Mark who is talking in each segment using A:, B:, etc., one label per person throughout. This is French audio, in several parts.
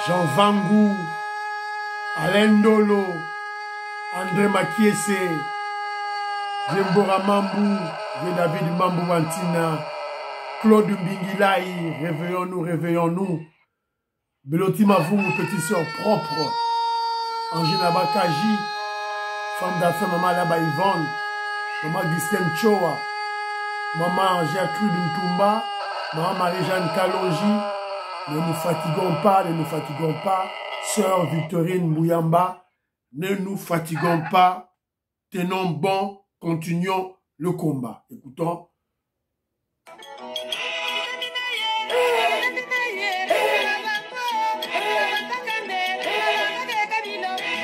A: Jean Vangou, Alain Dolo, André Makiese, Jembora Mambou, David Mambou Wantina, Claude Mbingilaï, réveillons-nous, réveillons-nous. Beloti Mavou, petite sœur propre, Angela Bakaji, femme d'affaires, maman Laba Yvonne, maman Gustine Choa, maman Gertrude Ntumba, maman Marie-Jeanne Kalonji. Ne nous fatiguons pas, ne nous fatiguons pas. Sœur Victorine Mouyamba, ne nous fatiguons pas. Tenons bon, continuons le combat. Écoutons.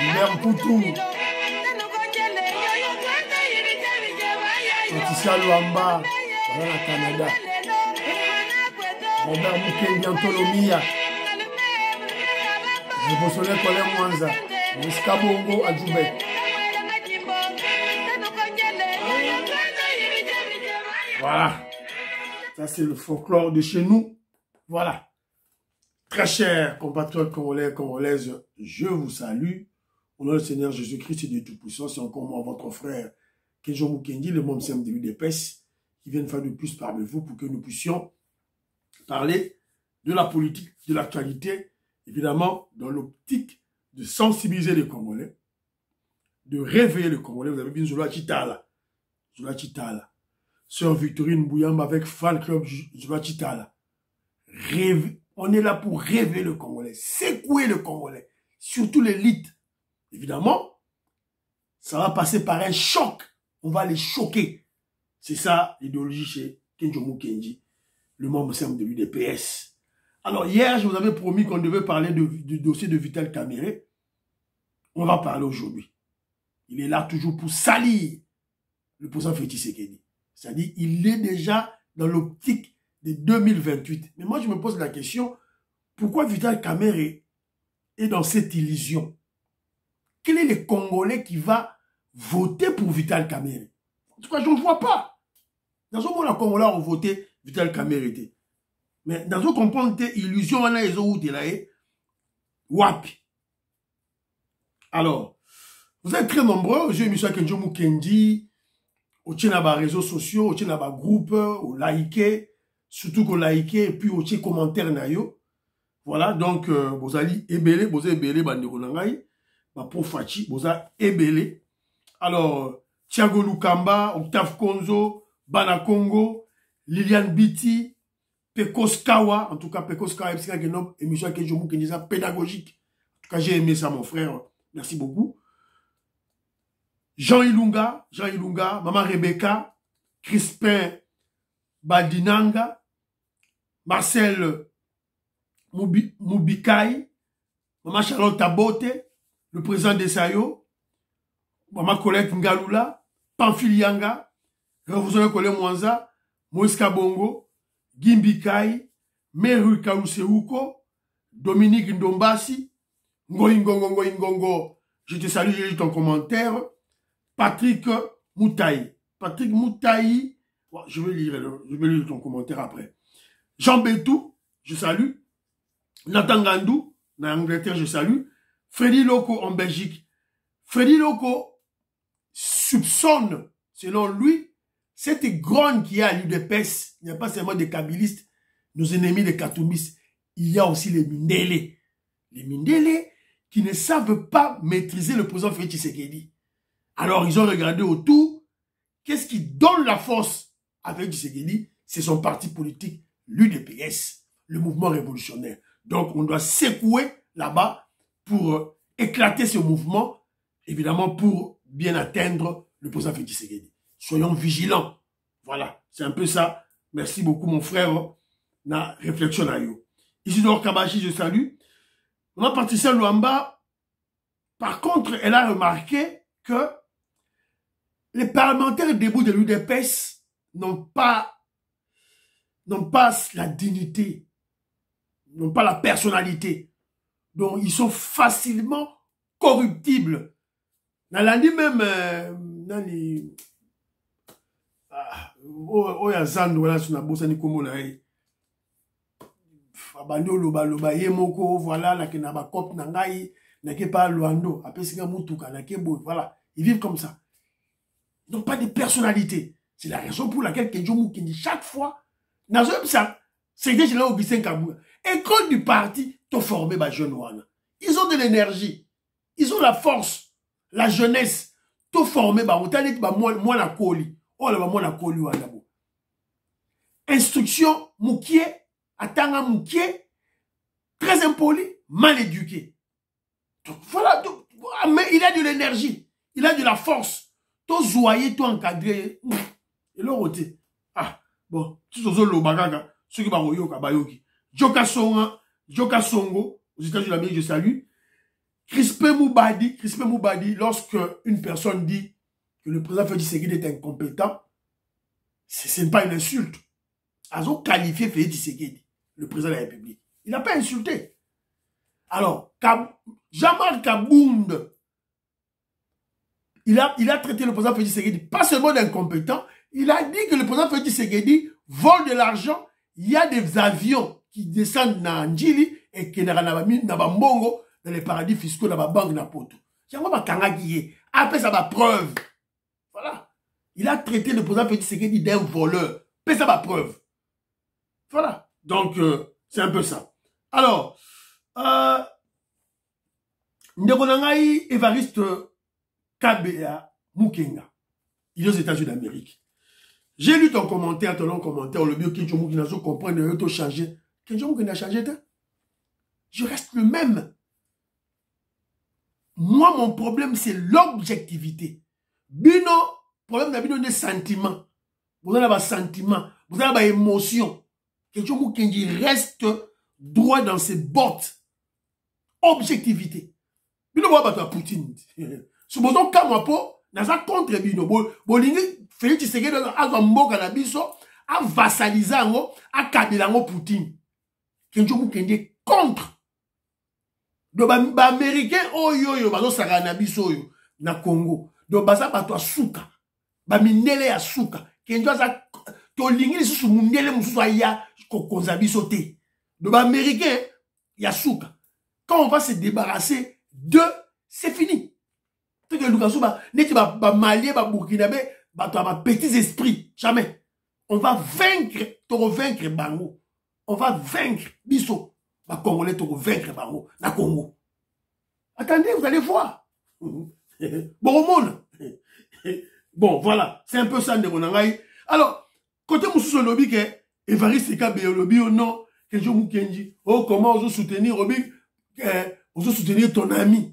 A: Guilherme Poutou, Laetitia Luamba, voilà le Canada. Robert Mukendi Antolomia, Révolutionnaire Colin Mwanza, Niska Bongo Adjoubek. Voilà, ça c'est le folklore de chez nous. Voilà, très chers compatriotes congolais et congolaises, je vous salue. Au nom du Seigneur Jésus-Christ et de Tout-Puissant, c'est encore moi, votre frère Kenjo Mukendi, le membre CMDU d'EPES, qui vient de faire de plus parmi vous pour que nous puissions parler de la politique, de l'actualité, évidemment, dans l'optique de sensibiliser les Congolais, de réveiller les Congolais. Vous avez vu Zola Chitala, Sœur Victorine Mouyamba avec Fan Club Zola Chitala. On est là pour réveiller le Congolais, secouer le Congolais, surtout l'élite. Évidemment, ça va passer par un choc. On va les choquer. C'est ça l'idéologie chez Kenjo Mukendi, le membre simple de l'UDPS. Alors hier, je vous avais promis qu'on devait parler du dossier de Vital Kamerhe. On va parler aujourd'hui. Il est là toujours pour salir le président Félix Tshisekedi. C'est-à-dire, il est déjà dans l'optique de 2028. Mais moi, je me pose la question, pourquoi Vital Kamerhe est dans cette illusion? Quel est le Congolais qui va voter pour Vital Kamerhe? En tout cas, je ne vois pas. Dans ce moment, les Congolais ont voté Vital Kamerhe. Mais dans ce comprendre, illusion, on a les autres là, wapi. Alors, vous êtes très nombreux. J'ai mis ça Kenjo Mukendi, au tchénaba réseaux sociaux, au tchénaba groupe, au liker, surtout qu'au liker, et puis au tché commentaire nayo. Voilà, donc, vous allez ébélé, bandeko nangai, pour Fachi, vous allez ébélé. Alors, Thiago Lukamba, Octave Konzo, Bana Congo, Liliane Biti, Pekos Kawa, en tout cas, Pekos Kawa, émission que je vous dis ça pédagogique. En tout cas, j'ai aimé ça, mon frère. Merci beaucoup. Jean Ilunga, Maman Rebecca, Crispin Badinanga, Marcel Mubikai, Maman Charlotte Tabote, le président de Sayo, Maman Colette Ngalula, Pamphilianga, Révolutionnaire Colin Mwanza, Moïse Kabongo, Gimbi Kai, Meru Kauseuko, Dominique Ndombasi, Ngoingongo, je te salue, j'ai lu ton commentaire. Patrick Moutaï, je vais lire ton commentaire après. Jean Betou, je salue. Nathan Gandou, en Angleterre, je salue. Freddy Loco en Belgique. Freddy Loco soupçonne, selon lui, cette grogne qu'il y a à l'UDPS, il n'y a pas seulement des kabylistes, nos ennemis des katoumistes, il y a aussi les Mindele. Les Mindele qui ne savent pas maîtriser le président Félix Tshisekedi. Alors ils ont regardé autour, qu'est-ce qui donne la force avec Tshisekedi? C'est son parti politique, l'UDPS, le mouvement révolutionnaire. Donc on doit secouer là-bas pour éclater ce mouvement, évidemment pour bien atteindre le président Félix Tshisekedi. Soyons vigilants. Voilà, c'est un peu ça. Merci beaucoup, mon frère. Na réflexion à yo. Isidore Kabashi, je salue. Ma Patricia Luamba, par contre, elle a remarqué que les parlementaires debout de l'UDPS n'ont pas la dignité, n'ont pas la personnalité. Donc, ils sont facilement corruptibles. Dans la nuit même, dans les... abando loba yemoko, voilà, na ke na ba cop na ngai, na ke pas Luando, apesika mutuka, na ke boy, voilà. Ils vivent comme ça. Donc pas de personnalité. C'est la raison pour laquelle Kenjo Mukendi, chaque fois, dans un ça, c'est déjà là Augustin Kabouya. École du parti, t'ont formé ma jeune ouana. Ils ont de l'énergie. Ils ont la force, la jeunesse. T'ont formé, bah, moi la coli. Oh là, moi la coli, ouana. Instruction, Moukié, Atanga Moukié, très impoli, mal éduqué. Donc, voilà, donc, mais il a de l'énergie, il a de la force. Toi, zoyer, toi encadré, et l'autre côté. Ah, bon, tout ce le bagaga, ceux qui baroyoka, bayoki. Joka Songo, aux États-Unis d'Amérique, je salue. Crispé Moubadi, lorsque une personne dit que le président Félix Tshisekedi est incompétent, ce n'est pas une insulte. Ils ont qualifié Félix Tshisekedi, le président de la République. Il n'a pas insulté. Alors, Jean-Marc Kabound, il a traité le président Félix Tshisekedi pas seulement d'incompétent, il a dit que le président Félix Tshisekedi vole de l'argent. Il y a des avions qui descendent dans Ndjili et qui dans Bambongo, dans les paradis fiscaux, dans la banque Napoto. Après, ça va preuve. Voilà. Il a traité le président Félix Tshisekedi d'un voleur. Après, ça va preuve. Voilà. Donc, c'est un peu ça. Alors, Ndebonangaï Évariste Kabea Mukenga. Il est aux États-Unis d'Amérique. J'ai lu ton commentaire, ton long commentaire, le bio Kenjo Mukenga comprendre, il a changé. Kenjo Mukenga a changé, je reste le même. Moi, mon problème, c'est l'objectivité. Bino, problème n'a bino des sentiments. Vous avez des sentiments, vous avez des émotions. Kenjo Mukenga reste droit dans ses bottes. Objectivité. Bino, vous avez Poutine. Supposons qu'à moi, dans contre Bino, Bolingi, Félix Tshisekedi, a mboka na biso, a vassalisé ngo, a kabila ngo Poutine. Kenjo Mukenga contre. Donc, les Américains, ils sont na biso yo, na Congo. Donc, baza bato a suka. Ba minele ya suka. Kenjo za, to lingi su mundele mususu ya kokonza biso te. Donc, les Américains, ya suka. Quand on va se débarrasser d'eux, c'est fini. Tout que Lukasu, n'est-ce pas Malien, Burkinabé, petits esprits. Jamais. On va vaincre, vaincre Bango. On va vaincre Bisso. Congolais, vaincre Bango. Na Congo. Attendez, vous allez voir. Bon, au monde. Bon, voilà. C'est un peu ça, Ndebonangaï. Alors, côté Moussou Lobby, Évariste Kabé, Lobby, ou non, Kenjo Mukendi. Oh, comment on soutenir, Lobby, on soutenir ton ami.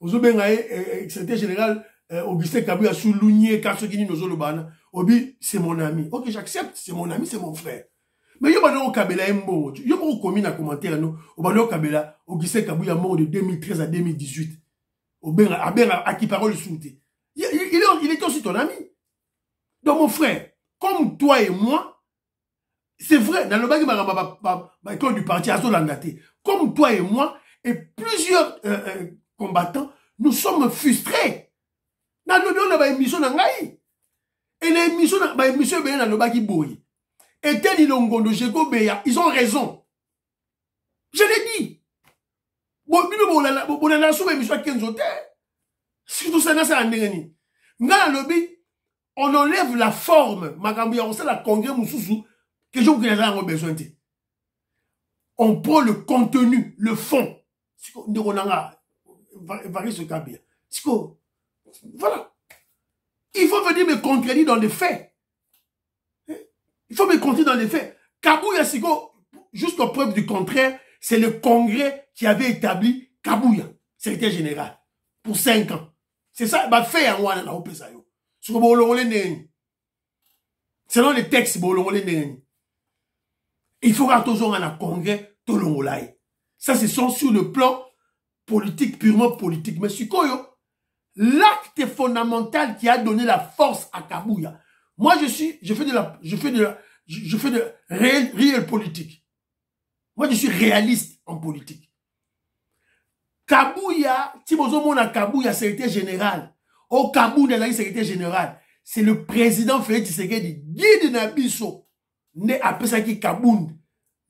A: Ozo bengaye, secrétaire général Augustin Kabouya souligné Kasokini Nozolobana. Obi, c'est mon ami. Ok, j'accepte, c'est mon ami, c'est mon frère. Mais yo bano Kabela mbo, yo ko commis na commentaire no, obano Kabela, Augustin Kabouya mort de 2013 à 2018. Obenga à qui parole souté. Il est aussi ton ami. Donc mon frère, comme toi et moi, c'est vrai, dans le bagi ma école du parti Azolandate, comme toi et moi et plusieurs combattants, nous sommes frustrés. Dans le émission d'Angaï. Et l'émission dans le bagi boy. Et tel Ilongondo, Jego Beya, ils ont raison. Je l'ai dit. On enlève la forme. On sait la congrès Moussoussou que j'ai besoin. On prend le contenu, le fond. Voilà. Il faut venir me contredire dans les faits. Il faut me contredire dans les faits. Kabouya Siko, jusqu'au preuve du contraire, c'est le congrès qui avait établi Kabouya, secrétaire général, pour 5 ans. C'est ça, bah fait en wana na opesa yo. Selon les textes, il faut toujours un congrès tolongolai. Ça, c'est sur le plan politique, purement politique. Mais Sikoyo, l'acte fondamental qui a donné la force à Kabouya. Moi, je fais de réel politique. Moi, je suis réaliste en politique. Kabouya, si vous avez Kabouya, secrétaire général, au Kabouya, secrétaire général, c'est le président Félix Tshisekedi, guide Nabiso, né après ça qui Kabound,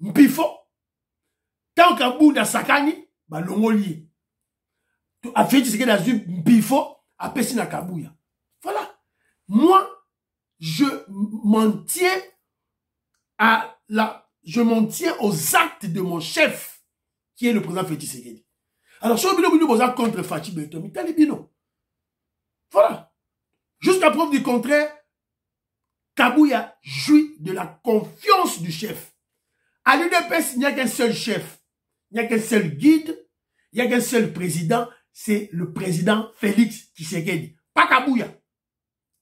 A: Mpifo. Tant qu'à bout de Sakani, bah l'ongoli. A fait ce qu'il a dit, Mpifo, a pessi na Kabouya. Voilà. Moi, je m'en tiens aux actes de mon chef, qui est le président Félix Tshisekedi. Alors, si on a contre Fachi Beton, Talibino. Voilà. Jusqu'à preuve du contraire, Kabouya jouit de la confiance du chef. À l'UDPS, il n'y a qu'un seul chef. Il n'y a qu'un seul guide. Il n'y a qu'un seul président. C'est le président Félix Tshisekedi. Pas Kabouya.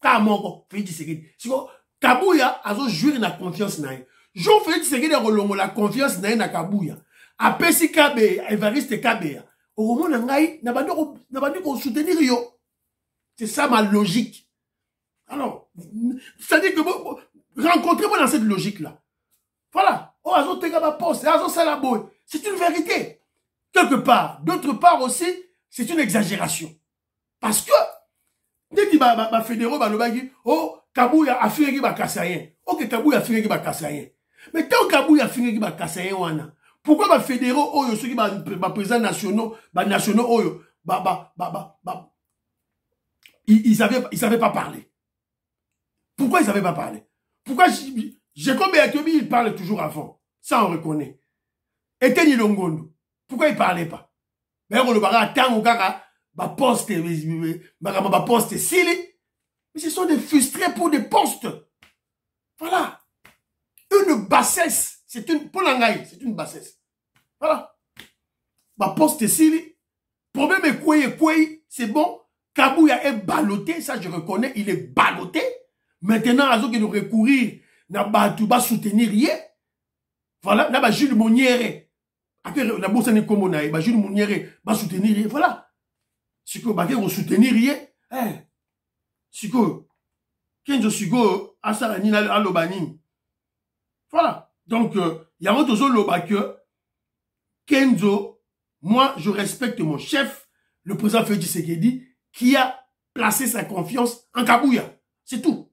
A: Kamongo, Félix Tshisekedi. Kabouya a joué de la confiance. Jean Félix Tshisekedi a relongé la confiance na Kabouya. A Pessi Kabé, Evariste Kabé. Au moment où n'a pas qu'on soutenir yo. C'est ça ma logique. Alors, c'est-à-dire que rencontrez-moi dans cette logique-là. Voilà. Oh, c'est une vérité. Quelque part. D'autre part aussi, c'est une exagération. Parce que, dès qu'il va fédérer, oh, Kabouya a fini qu'il va casser. Ok, Kabouya a fini qu'il va casser. Mais tant que Kabouya a fini qu'il va casser, pourquoi va fédérer, oh, ceux qui va président nationaux, oh, ils savaient pas parler. Pourquoi ils savaient pas parler? Pourquoi Jacob Atobi, il parle toujours avant. Ça, on reconnaît. Et Teni Longondo, pourquoi il parlait pas? Mais on le barra, tant ou kaka, poste, sili. Mais ce sont des frustrés pour des postes. Voilà. Une bassesse. C'est une polangaï, c'est une bassesse. Voilà. Poste sili. Problème est quoi, c'est bon. Kabouya est ballotté, ça je reconnais, il est ballotté. Maintenant, Azo qui nous recourir, n'a pas soutenir rien. Voilà, n'a pas Jules Mouniere. Après, la bourse n'est comme on a, Jules Mouniere va soutenir rien. Voilà. Si que Baké va soutenir rien, si que, quand je suis go, à Saranina, à Lobani. Voilà. Donc, il y a autre chose, Lobake, Kenzo, moi, je respecte mon chef, le président Félix Tshisekedi, qui a placé sa confiance en Kabouya. C'est tout.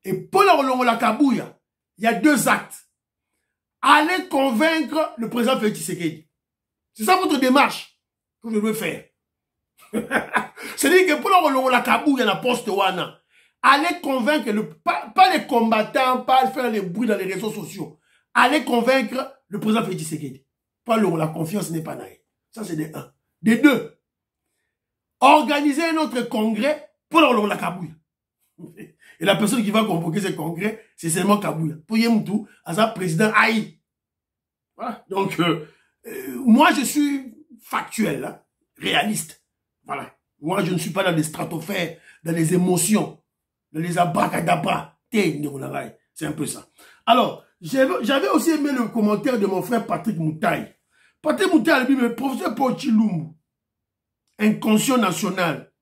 A: Et pour la Kabouya, il y a deux actes. Allez convaincre le président Félix Tshisekedi. C'est ça votre démarche que je veux faire. C'est-à-dire que pour la Kabouya, la poste wana, allez convaincre, pas les combattants, pas faire les bruits dans les réseaux sociaux. Allez convaincre le président Félix Tshisekedi. Pas la confiance n'est pas là. Ça, c'est des 1. Des 2. Organiser un autre congrès pour la Kabouya. Et la personne qui va convoquer ce congrès, c'est seulement Kabouya. Pour Yemoutou, à sa président Aïe. Voilà. Donc, moi, je suis factuel, hein, réaliste. Voilà. Moi, je ne suis pas dans les stratosphères, dans les émotions, dans les abracadabras. C'est un peu ça. Alors, j'avais aussi aimé le commentaire de mon frère Patrick Moutaï. Patrick Moutaï a dit, mais professeur Paul Chilumbu, inconscient national,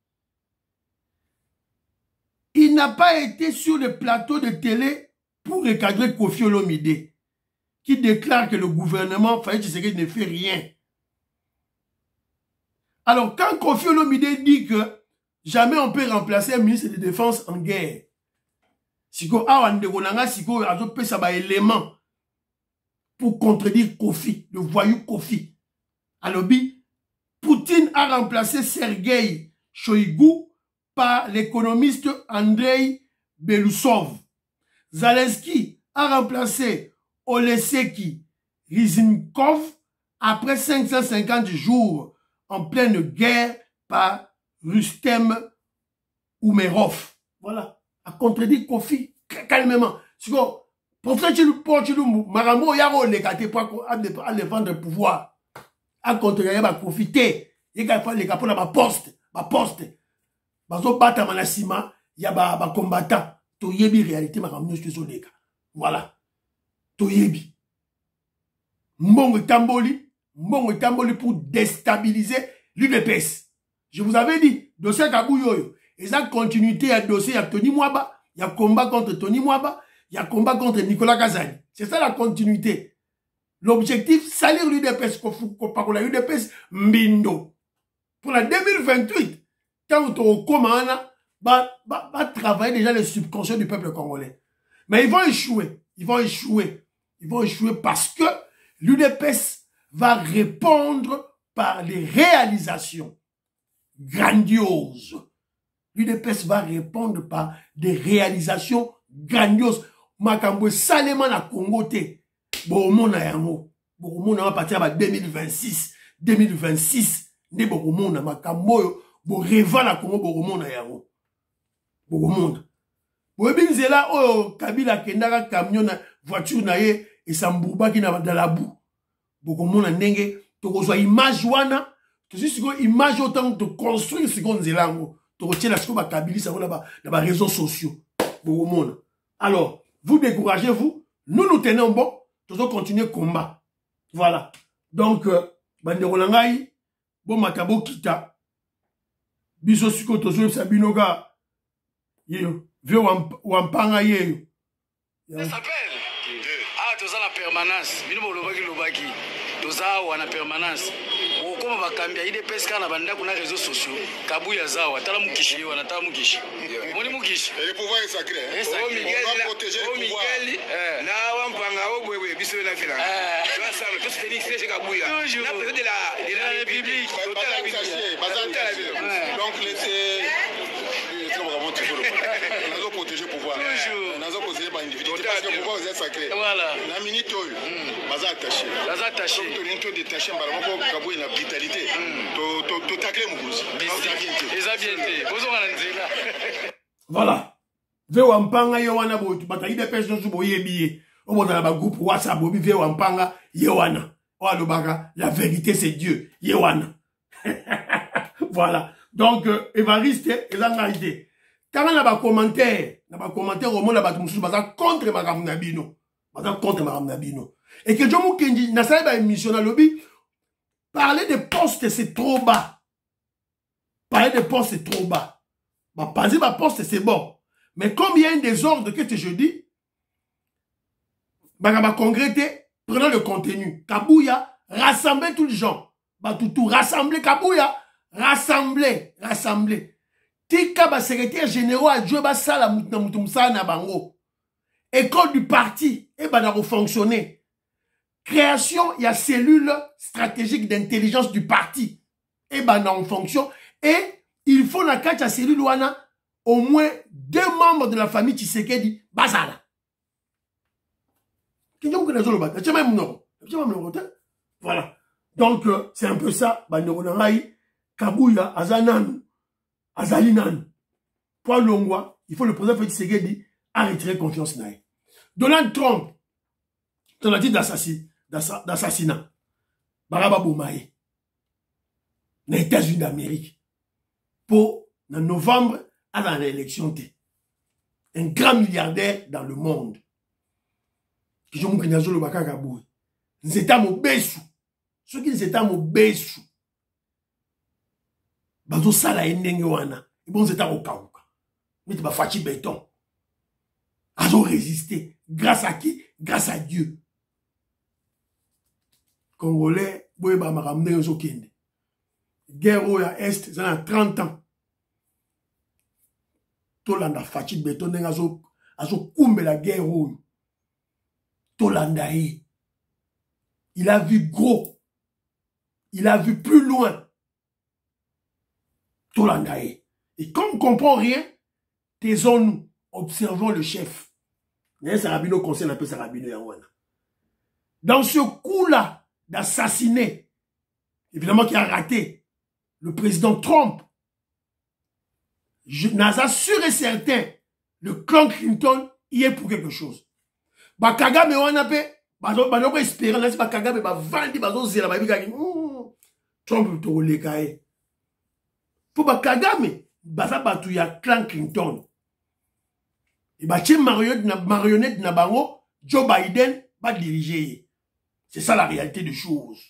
A: il n'a pas été sur le plateau de télé pour recadrer Kofi Olomide, qui déclare que le gouvernement Félix Tshisekedi ne fait rien. Alors, quand Kofi Olomide dit que jamais on peut remplacer un ministre de Défense en guerre, siko awande konanga siko azo pesa ba élément pour contredire Kofi, le voyou Kofi. Alobi, Poutine a remplacé Sergei Shoigu par l'économiste Andrei Belousov. Zelensky a remplacé Oleseki Rizinkov après 550 jours en pleine guerre par Rustem Umerov. Voilà. A contredit Kofi calmement. Professeur Chilumbu, Marambo Yaro Lekate pour défendre le pouvoir. A contredit Kofi. Il y a les capons dans ma poste. Bazo bata manasima, ya ba combattant. Toyebi réalité Marambo Chizoleka. Voilà. Toyebi. Mbongo Tamboli pour déstabiliser l'UDPS. Je vous avais dit, dossier Kabouyoyo. Et ça, continuité à dossier, il y a Tony Mwaba, il y a combat contre Tony Mwaba, il y a combat contre Nicolas Kazani. C'est ça la continuité. L'objectif, salir l'UDPS, par la UDPS, Mbindo. Pour la 2028, quand on commence, va travailler déjà les subconscients du peuple congolais. Mais ils vont échouer. Ils vont échouer parce que l'UDPS va répondre par des réalisations grandioses. L'UDPS va répondre par des réalisations grandioses. Makambo Salema na Congo te. Boromona yango. Boromona va partir à 2026. 2026. Ne boromona makambo yo. Boreva na Congo boromona yango. Boromona. Borobinzela oh Kabila kendaka camion na voiture na ye et sambourba qui na dans la boue. Boromona ndenge to kozwa image wana. To si siko image autant de construire siko nzelango. To retiens siko ba Kabila ça na ba réseaux sociaux. Boromona. Alors vous découragez-vous, nous tenons bon, nous allons continuer le combat. Voilà. Donc, Bandero Langai, bon matabo kita, biso suko tozo sabinoga, yeyo, vieux wampanga yeyo.
B: Ça s'appelle. Ah, toza la permanence. Bino lobaki. Toza ou en permanence. Comme bakambi ide pesca na banda kuna réseaux sociaux. Kabuya zawa, tala mukishi wana tala mukishi. Moni mukishi.
C: Et le pouvoir est sacré.
B: Oh Miguel,
C: on doit protéger le pouvoir.
B: na wampanga obwewe biso na fila. Tu ça tout Félix c'est Kabuya. La président de la République.
C: Donc laissez nous allons protéger le pouvoir. Nous allons protéger par individu parce que le pouvoir est sacré.
B: Voilà.
C: La minute baza attaché.
B: Baza attaché.
C: Donc tu détaché par rapport à Kabuya la brutalité. Tu tacler mon gosse.
A: Voilà. Veo wampanga yewana botu bata ide personne su boye biye. Obo dans la groupe WhatsApp bobi veo wampanga yewana. O alobaka la vérité c'est Dieu. Yewana. Voilà. Donc Évariste et l'engagé. Quand on a ba commentaire au monde ba musu baza contre Magamnabino. Baza contre Magamnabino. Et que Jomo Kenji na sa ba émission na lobby parler de postes c'est trop bas. Parler de postes c'est trop bas. Bah, passer ma poste c'est bon. Mais comme il y a un désordre que je dis, bah, concréter, prenons le contenu. Kabouya, rassembler tous les gens. Bah, tout, rassembler Kabouya, rassembler. Tika, bah, secrétaire général, adjoint, bah, ça, la moutoumsa, na bango. École du parti, et bah, n'a fonctionner. Création, il y a cellule stratégique d'intelligence du parti. Et bah, n'a en fonction. Et il faut na kacha cellule wana au moins 2 membres de la famille Tshisekedi bazala. Voilà. Donc c'est un peu ça bandeko nangai Kabuya azanan azalinan. Pour longwa, il faut le président Félix Tshisekedi a retiré confiance naï. Donald Trump tentative d'assassinat. Baraba Boumaï. Les États-Unis d'Amérique. Pour, en novembre, à la réélection. Un grand milliardaire dans le monde. Qui je m'ouvre dans le Bakagabou. Nous étions au Bessou. Ceux qui étaient au Bessou. Bazo sala enengewana. Et bon, c'était au Kaouka. Mais tu vas faire béton. Ils ont résisté. Grâce à qui? Grâce à Dieu. Congolais, boye ba maramne yo kende. Guerre au Est, ça a 30 ans. Tolanda Fachi Beton azo kumbe la guerre au. Tolanda il a vu gros. Il a vu plus loin. Tolanda et comme on ne comprend rien, taisons-nous, observons le chef. Sarabino conseille un peu Sarabino Yawana. Dans ce coup-là d'assassiner, évidemment qui a raté, le président Trump, Naza sûr et certain, le clan Clinton y est pour quelque chose. Bakagame wanape, bazo espérer, nasi Bakagame ba vandi bazo zela ba bigaki. Trump to lekae. Pour Bakagame, baza batu ya clan Clinton. Et ba chi marionnette na bango, Joe Biden va diriger. C'est ça la réalité des choses.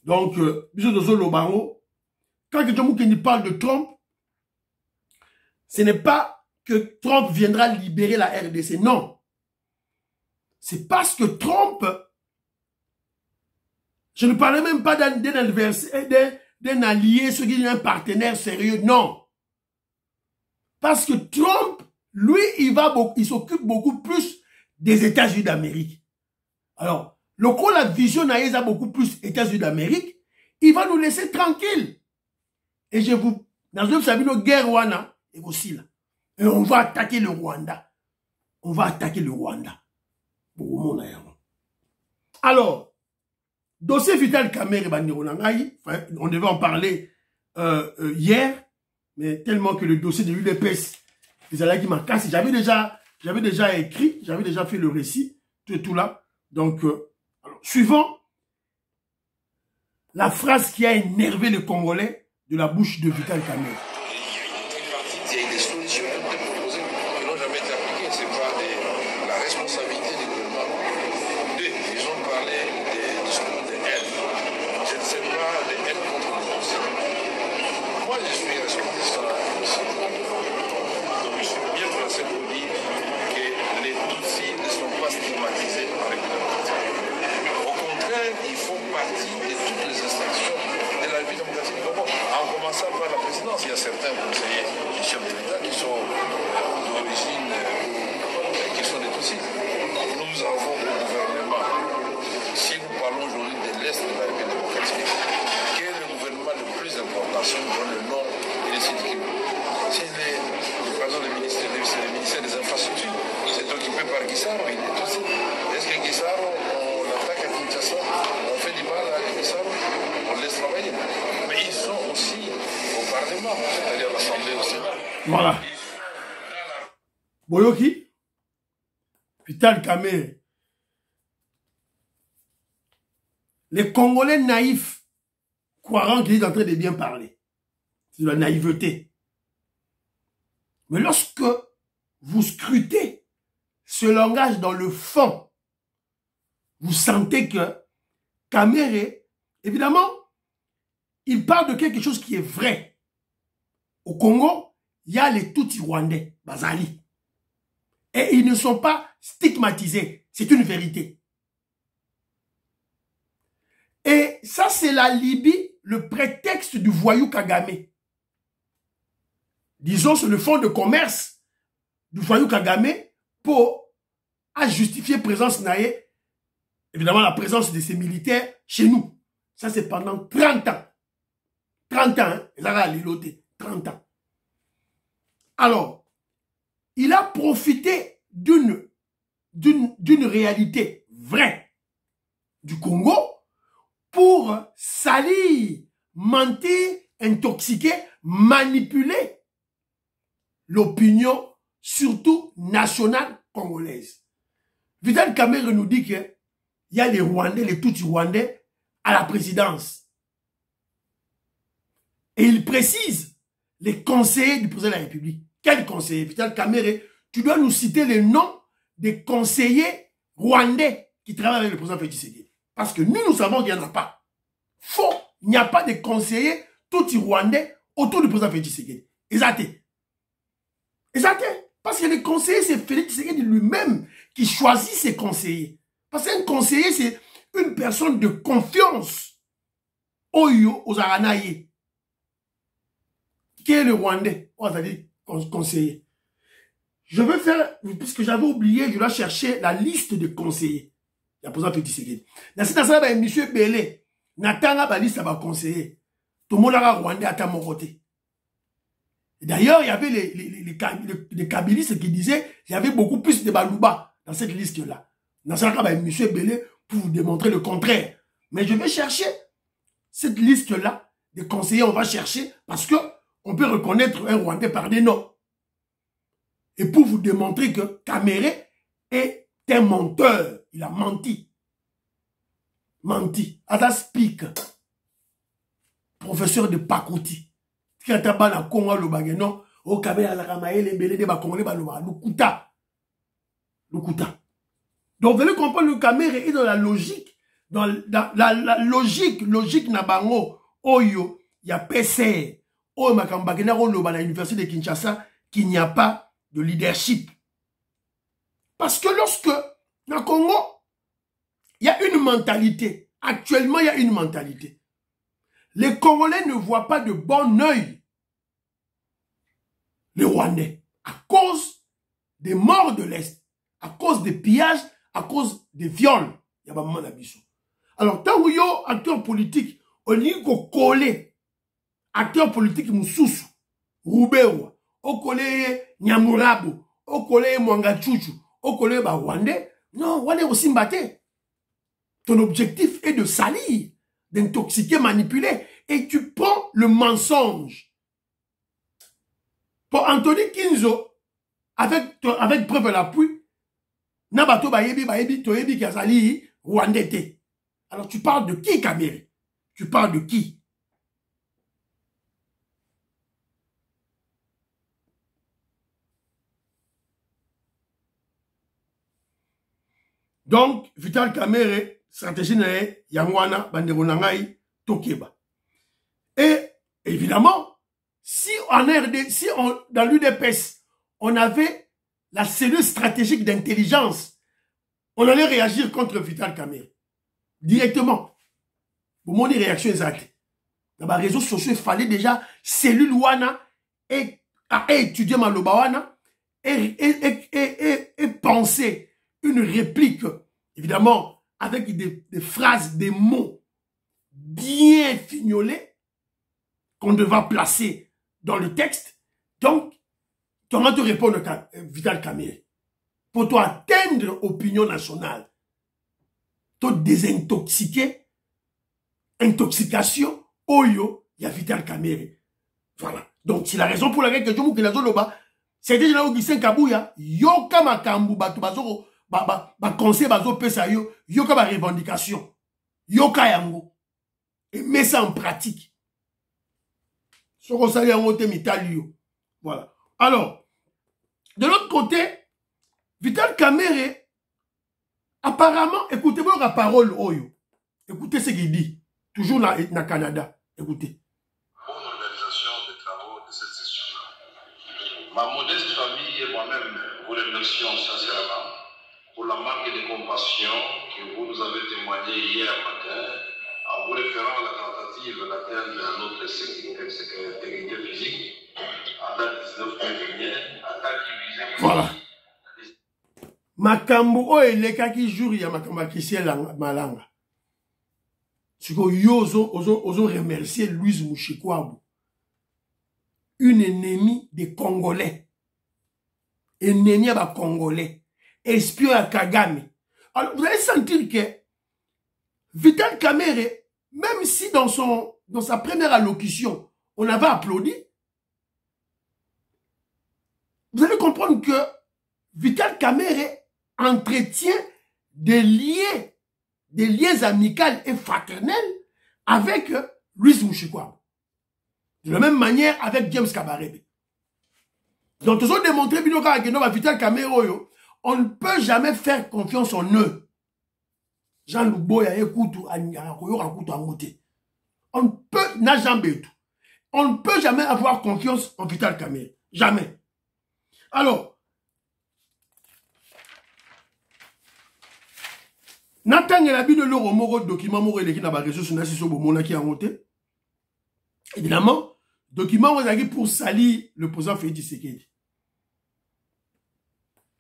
A: Donc, quand quelqu'un parle de Trump, ce n'est pas que Trump viendra libérer la RDC. Non. C'est parce que Trump, je ne parlais même pas d'un adversaire, d'un allié, ce qui est un partenaire sérieux. Non. Parce que Trump, lui, il s'occupe beaucoup plus des États-Unis d'Amérique. Alors, le coup, la vision a beaucoup plus États-Unis d'Amérique, il va nous laisser tranquille. Et je vous... Dans une Sabino guerre wana, et aussi là. Et on va attaquer le Rwanda. On va attaquer le Rwanda. Alors, dossier Vital Kamerhe Bandironangaï, on devait en parler hier, mais tellement que le dossier de l'UDPS, m'a cassé. J'avais déjà écrit, j'avais déjà fait le récit, tout là. Donc, alors, suivant la phrase qui a énervé les Congolais de la bouche de Vital Kamerhe.
D: Il y a des solutions qui ont été proposées qui n'ont jamais été appliquées. Ce n'est pas la responsabilité du gouvernement. Ils ont parlé des discours de haine. Je ne sais pas de haine contre les Tutsis. Moi, je suis responsable aussi. Donc, je suis bien placé pour dire que les Tutsis ne sont pas stigmatisés avec le Tutsis. Au contraire, ils font partie de toutes les instructions de la vie démocratique du Congo. En commençant par la présidence, il y a certains conseillers du chef de l'État qui sont d'origine, qui sont des Tutsis. Nous avons le gouvernement, si nous parlons aujourd'hui de l'Est de la République démocratique, qui est le gouvernement le plus important, si nous donnons le nom et les sites qui... Si par exemple le ministère des Infrastructures, c'est occupé par Guissaro, il est Tutsi. Est-ce que Guissaro, on l'attaque à Kinshasa, on fait du mal à Guissaro, on laisse travailler. Mais ils sont aussi au Parlement, c'est-à-dire l'Assemblée au Sénat.
A: Voilà. Boyoki, Vital Kamerhe. Les Congolais naïfs croiront qu'il est en train de bien parler. C'est de la naïveté. Mais lorsque vous scrutez ce langage dans le fond, vous sentez que Kamerhe, évidemment, il parle de quelque chose qui est vrai. Au Congo, il y a les Tutsis rwandais, Bazali. Et ils ne sont pas stigmatisés. C'est une vérité. Et ça, c'est la Libye, le prétexte du voyou Kagame. Disons, c'est le fonds de commerce du voyou Kagame pour justifier présence naïe, évidemment la présence de ces militaires chez nous. Ça, c'est pendant 30 ans. 30 ans, hein? Ils ont liloté. 30 ans. Alors, il a profité d'une réalité vraie du Congo pour salir, mentir, intoxiquer, manipuler l'opinion, surtout nationale congolaise. Vital Kamerhe nous dit qu'il y a les Rwandais, les Tutsis rwandais à la présidence. Et il précise les conseillers du président de la République. Quels conseillers? Vital Kamerhe, tu dois nous citer les noms des conseillers rwandais qui travaillent avec le président Félix Tshisekedi. Parce que nous savons qu'il n'y en a pas. Faux, il n'y a pas de conseillers Tutsis rwandais autour du président Félix Tshisekedi. Exacté. Exacté. Parce que les conseillers, c'est Félix Tshisekedi lui-même qui choisit ses conseillers. Parce qu'un conseiller, c'est une personne de confiance. Oyo, aux Aranaïe. Qui est le Rwandais? Oh, ça dit conseiller. Je veux faire, puisque j'avais oublié, je dois chercher la liste de conseillers. Il y a président Félix Tshisekedi. Dans cette assemblée, il y a M. Belé. Natanga ba liste à conseiller. Tout le monde a Rwandais à mon côté. D'ailleurs, il y avait les kabylistes qui disaient qu'il y avait beaucoup plus de Balouba dans cette liste-là. Dans ce cas, M. Belé pour vous démontrer le contraire. Mais je vais chercher cette liste-là des conseillers, on va chercher parce que on peut reconnaître un Rwandais par des noms. Et pour vous démontrer que Kamerhe est un menteur. Il a menti. Menti. Ada Speak, professeur de Pakouti. Qui a tapé na Congo le bageno, au Kamerhe à la Ramaye, les belés de Bakongolais, Lukuta. Donc vous allez comprendre, le Kamerhe est dans la logique, dans la logique na bango, oyo, il y a PC, oyo makambagena rolo à l'université de Kinshasa, qu'il n'y a pas de leadership. Parce que lorsque, dans le Congo, il y a une mentalité. Actuellement, il y a une mentalité. Les Congolais ne voient pas de bon œil les Rwandais à cause des morts de l'Est, à cause des pillages, à cause des viols. Il y a maman Nabiso. Alors, tant que yo, acteur politique, on dit qu'on colle acteur politique Moussoussou, Roubewa, on colle Nyamurabo, on colle Mwangachuchu, on colle Rwandais. Non, on est aussi mbatté. Ton objectif est de salir, d'intoxiquer, manipuler. Et tu prends le mensonge. Pour Anthony Kinzo, avec preuve à l'appui, Nabato Bayebi, Toyebi Kazali, Rwandais. Alors tu parles de qui, Kamere? Tu parles de qui? Donc, Vital Kamere, stratégie nae, Yangwana, Bandero Nangai, Tokeba. Et, évidemment, si en RD, dans l'UDPS, on avait la cellule stratégique d'intelligence, on allait réagir contre Vital Kamere. Directement. Pour mon réaction exacte. Dans les réseaux sociaux, il fallait déjà cellule Wana et étudier Maloba Wana et penser une réplique, évidemment, avec des phrases, des mots bien fignolés qu'on devra placer dans le texte. Donc, tu vas te répondre à Vital Kamere. Pour toi atteindre l'opinion nationale, te désintoxiquer, intoxication, oyo, il y a Vital Kamere. Voilà. Donc, c'est la raison pour laquelle que je me dis c'est déjà là où Gisèle Kabouya, yoka makambu, bato conseil bazo pesa yo, yoka ba revendication, yoka yango, et mets ça en pratique. Ce qu'on s'allie en haute mitalio. Voilà. Alors, de l'autre côté, Vital Kamere, apparemment, écoutez-moi la parole, Oyo. Écoutez ce qu'il dit. Toujours dans le Canada. Écoutez.
D: Bonne organisation des travaux de cette session-là. Ma modeste famille et moi-même vous remercions sincèrement pour la marque de compassion que vous nous avez témoignée hier matin en vous référant à la tentative d'atteindre notre sécurité physique en date 19 mai dernier, attaque qui visait...
A: Voilà. Makambo o elekaki jour ya makambo kisiela malanga. Siko yozo ozo remercier Louise Mouchikwabo. Une ennemie des Congolais. Ennemie à Congolais. Espion à Kagame. Alors vous allez sentir que Vital Kamere, même si dans sa première allocution, on avait applaudi, vous allez comprendre que Vital Kamere entretient des liens amicaux et fraternels avec Louise Mouchikwabo. De la même manière avec James Kabarebe. Donc, ils ont démontré que Vital Kamere, on ne peut jamais faire confiance en eux. Jean Louboya écoute on peut, n'a jamais tout. On ne peut jamais avoir confiance en Vital Kamere. Jamais. Alors, Nathan et la bide le romoro document moré qui n'a pas réseau sur Nassisson Bomona qui a monté. Évidemment, document on pour salir le président Félix Tshisekedi.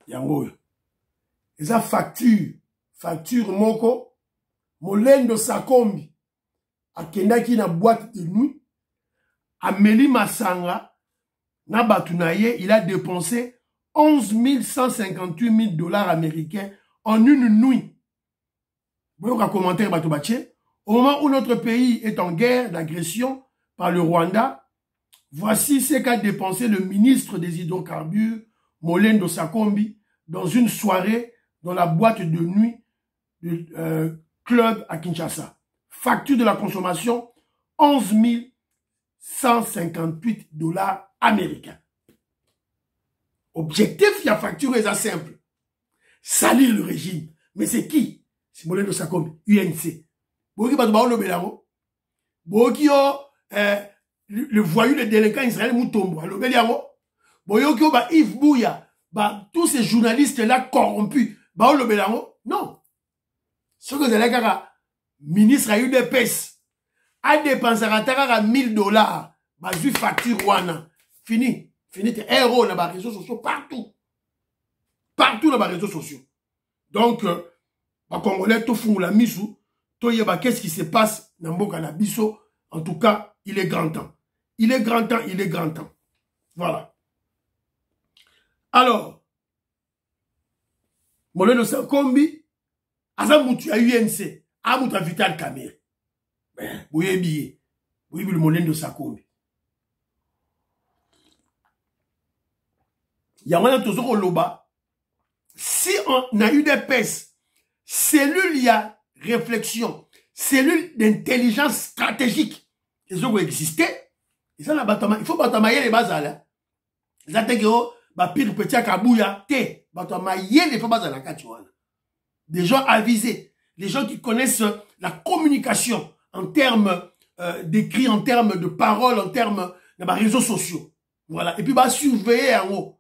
A: Yango. Et ça facture moko molendo sakombi akendaki na boîte de nuit Amélie Massanga na batunaye il a dépensé 11 158 000 $ américains en une nuit. Au moment où notre pays est en guerre d'agression par le Rwanda, voici ce qu'a dépensé le ministre des hydrocarbures, Molendo Sakombi, dans une soirée dans la boîte de nuit du club à Kinshasa. Facture de la consommation, 11 158 $ américains. Objectif, il y a facture est simple. Salir le régime. Mais c'est qui? C'est Molendo Sakombi, UNC. Le voyou, le délinquant israélien Moutombo. Yves Bouya, tous ces journalistes-là corrompus. Non. Ce que vous allez dire, ministre à UDPS, a dépensé à 1000 $. Bazu facture wana. Fini. Fini tes héros là-bas, réseaux sociaux partout. partout dans les réseaux sociaux. Donc, les Congolais, tout font la mise, qu'est-ce qui se passe dans Mboka na biso. En tout cas, il est grand temps. Il est grand temps, il est grand temps. Voilà. Alors, Moleno Sankombi, Azamoutu a UNC, Amouta Vital Kamere. Ben, vous voyez bien. Vous voyez le Moleno Sankombi. Il y a un toujours au Loba. Si on a eu des pèses, cellules, il y a réflexion, cellules d'intelligence stratégique, ils ont existé. Il faut batamayer les bases là. Ils ont dit que pire petit à Kabouya, batamayer les bases là. Des gens avisés, des gens qui connaissent la communication en termes d'écrit, en termes de paroles, en termes de réseaux sociaux. Voilà. Et puis surveiller en haut.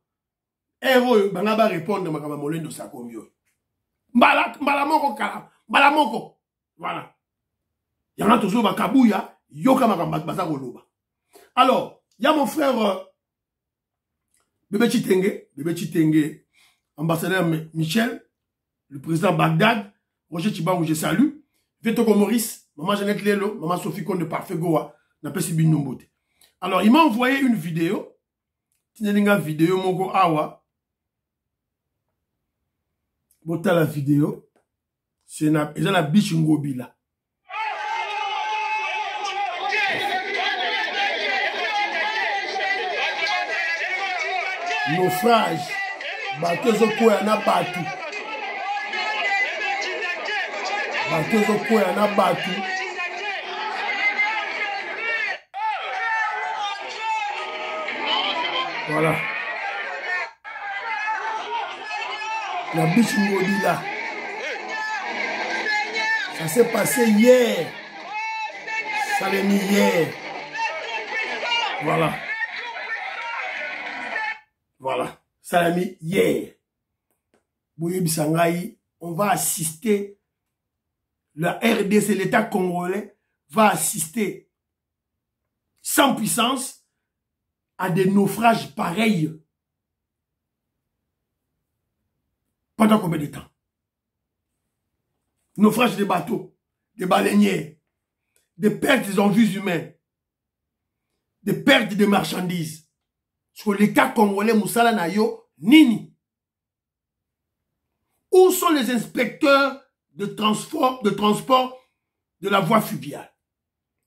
A: Et vous, va répondre à ma Moleno Sankombi. Mbalamoko kala, mbalamoko. Voilà. Il y en a toujours à Kabouya, yoka makambata koloba. Alors, il y a mon frère Bébé Chitenge, ambassadeur Michel, le président Bagdad, Roger Chibangu, je salue. Vetoko Maurice, maman Jeannette Lelo, maman Sophie Konde Parfait Goa, n'a pas si bien nombote. Alors, il m'a envoyé une vidéo. Tinelinga vidéo moko awa. Bota la vidéo. C'est la biche ngobila. Naufrage. Bateau quoi na batu. Bateau quoi na batu. Voilà. La biche ngobila. Ça s'est passé hier. Ça l'est mis hier. Voilà. Voilà. Ça l'a mis hier. Bouye Bisangaï, on va assister. La RDC, l'État congolais, va assister sans puissance à des naufrages pareils. Pendant combien de temps? Naufrage des bateaux, des baleinières, des pertes en vies humaines, des pertes de marchandises. Sur l'État congolais, Moussala Nayo, Nini. Où sont les inspecteurs de transport de la voie fluviale?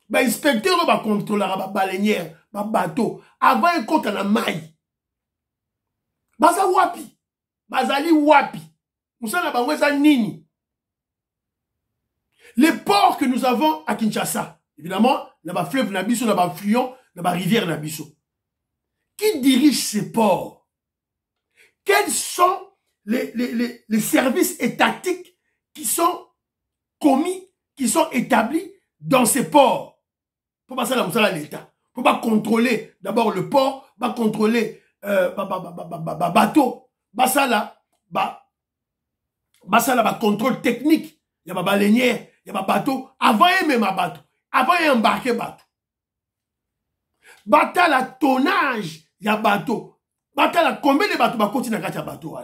A: Ben, inspecteur va contrôler la baleinière, le bateau, avant un compte à la maille. Baza wapi. Bazali wapi. Moussala Bangweza Nini. Les ports que nous avons à Kinshasa, évidemment, là-bas fleuve Nabiso, là-bas affluent, là-bas rivière Nabiso. Qui dirige ces ports? Quels sont les services étatiques qui sont commis, qui sont établis dans ces ports? Pour passer à l'État. Pour pas contrôler d'abord le port, pas contrôler bateau. Basala, contrôle technique. Il y a ma baleinière, il y a ma bateau. Avant il y a même bateau. Avant il y a embarqué bateau. Batala tonnage, il y a bateau. Batala combien de bateaux continuent à bateau.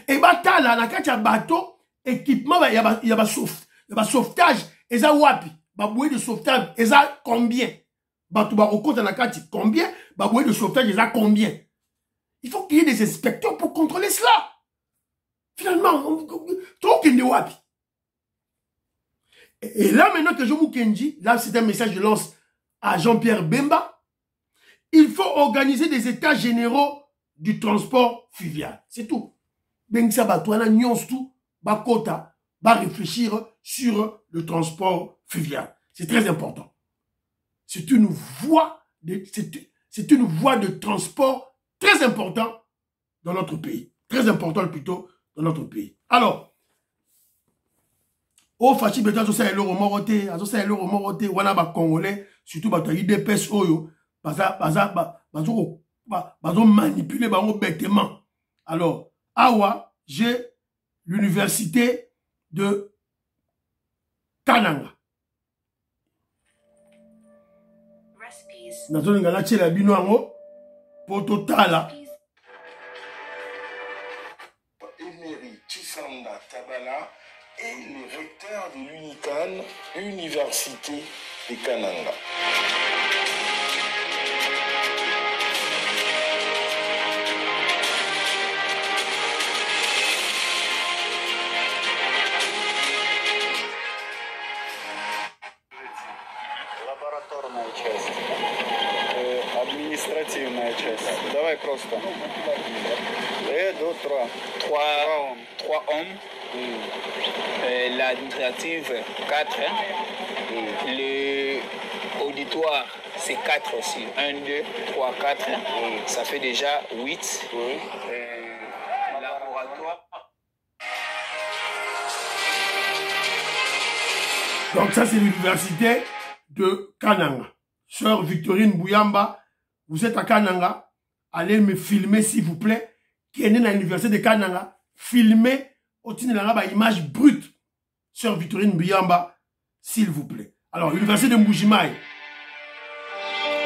A: Et batala na kacha bateau, équipement, il y a sauvetage. Et ça wapi? Baboué de sauvetage, et ça combien? Bateau barokote na kachi combien? Baboué de sauvetage, et ça combien? Il faut qu'il y ait des inspecteurs pour contrôler cela. Finalement, trop qu'il y wapi. Et là, maintenant que je vous kenji, là, c'est un message que je lance à Jean-Pierre Bemba. Il faut organiser des états généraux du transport fluvial. C'est tout. Bengsa Batouana, nyons tout, Bakota, va réfléchir sur le transport fluvial. C'est très important. C'est une voie de transport très important dans notre pays. Très important plutôt dans notre pays. Alors, au Fachi Beta, ça est l'euro moroté, ça est l'euro moroté, wana ba Congolais, surtout ba IDPS oyo, bazo manipuler bango bêtement. Alors, awa, j'ai l'université de Kananga. Nazo ngala tshela bino ango, poto tala.
C: de l'UNICAN, Université de Kananga.
E: Лабораторная часть, административная часть. Давай просто. 1, 2, 3. 3 hommes. L'administrative, 4. L'auditoire, c'est 4 aussi. 1, 2, 3, 4. Ça fait déjà 8. Laboratoire.
A: Donc ça, c'est l'université de Kananga. Sœur Victorine Bouyamba, vous êtes à Kananga. Allez me filmer, s'il vous plaît. Qui est né dans l'université de Kananga. Filmez au image brute. Sœur Victorine Bouyamba, s'il vous plaît. Alors, l'université de Mbujimayi.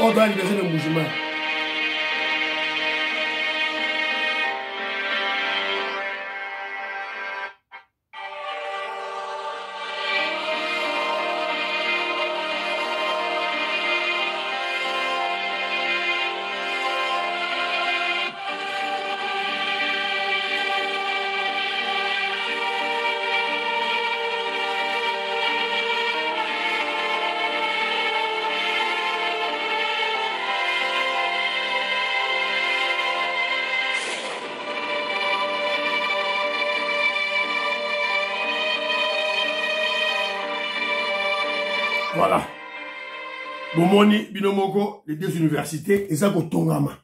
A: Oh, dans l'université de Mbujimayi. Voilà. Bomoni, Binomoko, les deux universités, et ça Tongama.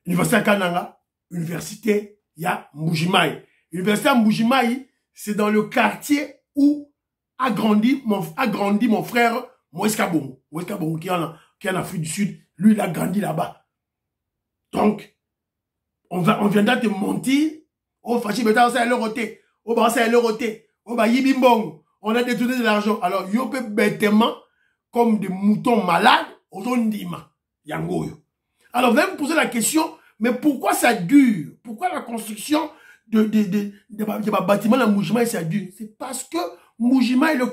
A: Université à Kananga, université ya Mbujimayi. Université à Mbujimayi, c'est dans le quartier où a grandi mon frère Moïse Kabongo. Moïse Kabongo qui est en Afrique du Sud, lui il a grandi là-bas. Donc, on viendra te mentir. Oh, Fachi, mais ça le roté. Oh, bah, ça le roté. Oh, bah, yibimbong. On a détourné de l'argent. Alors, yo peut bêtement, comme des moutons malades, aujourd'hui, yangoyo. Alors, vous allez me poser la question, mais pourquoi ça dure? Pourquoi la construction de bâtiments dans Mbujimayi, ça dure? C'est parce que Mbujimayi, le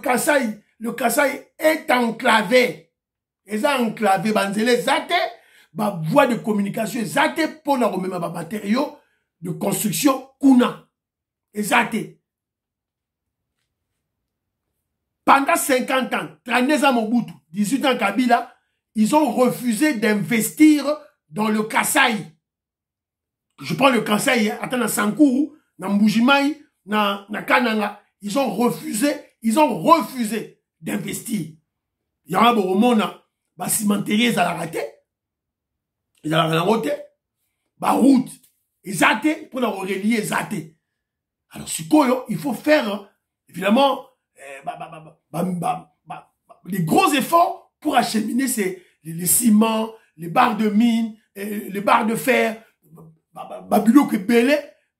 A: Kasaï est enclavé. Et ça, enclavé, banzele, zate, voie de communication, zate, pour la remettre matériaux de construction, kuna. Et zate. Pendant 50 ans, 39 ans Mobutu, 18 ans Kabila, ils ont refusé d'investir dans le Kasaï. Je prends le Kasaï, attends, dans Sankuru, dans Mbujimayi, dans Kananga, ils ont refusé d'investir. Il y a un bon moment, bah, cimenterie, ils ont raté. Ils ont raté. Bah, route, ils ont raté, pour la relier, ils ont raté. Alors, il faut faire, évidemment, les gros efforts pour acheminer les ciments, les barres de mine, les barres de fer,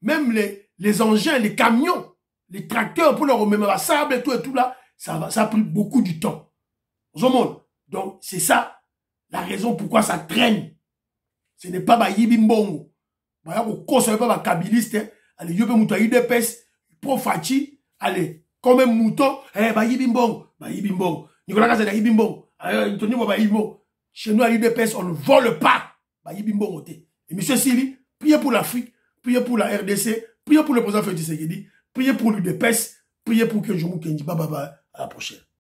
A: même les engins, les camions, les tracteurs pour leur remettre la sable et tout là, ça a pris beaucoup de temps. Donc, c'est ça la raison pourquoi ça traîne. Ce n'est pas Yibimbongo. Ce n'est pas Kabiliste. Allez, Yobe Moutaï de Pes, Pro Fachi, allez. Comme un mouton, Yibimbong. Nicolas Kaza Yibimbong. Anthony Yibimbong. Chez nous, à l'UDPS, on ne vole pas. Yibimbong. Et monsieur Sili, priez pour l'Afrique, priez pour la RDC, priez pour le président Félix Tshisekedi, priez pour l'UDPS, priez pour que je vous Kenji. À la prochaine.